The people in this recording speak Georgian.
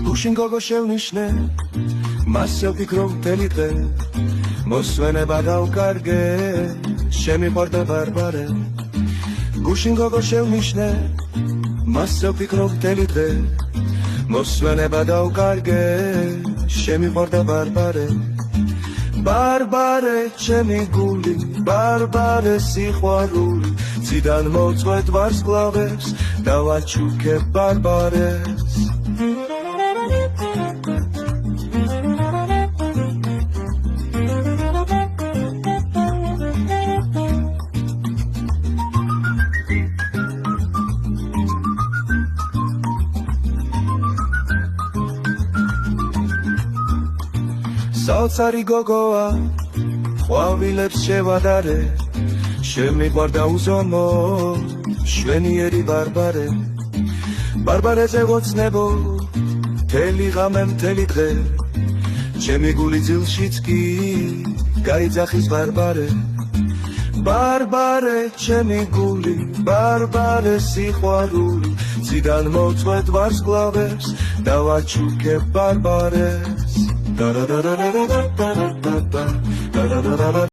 გუშინ გოგო შევნიშნე მასე ვფიქრობ მთელი დღე მოსვენება დავკარგე შემიყვარდა ბარბარე გუშინ გოგო შევნიშნე მასე ვფიქრობ მთელი დღე მოსვენება დავკარგე შემიყვარდა ბარბარე ბარბარე ჩემი გული ბარბარე სიყვარული ციდან მოვწვეთ ვარსკვლავებს დავაჩუქებ ბარბარეს საოცარი გოგოა ყვავილებს შევადარე შემიყვარდა უზომო შვენიერი ბარბარე ბარბარეზე ვოცნებო მთელი ღამე მთელი დღე ჩემი გული ძილშიც კი გაიძახის ბარბარე ბარბარე ჩემი გული ბარბარე სიყვარული ციდან მოვწვეთ ვარსკვლავებს დავაჩუქებ ბარბარეს Da da da da da da da da da da da da da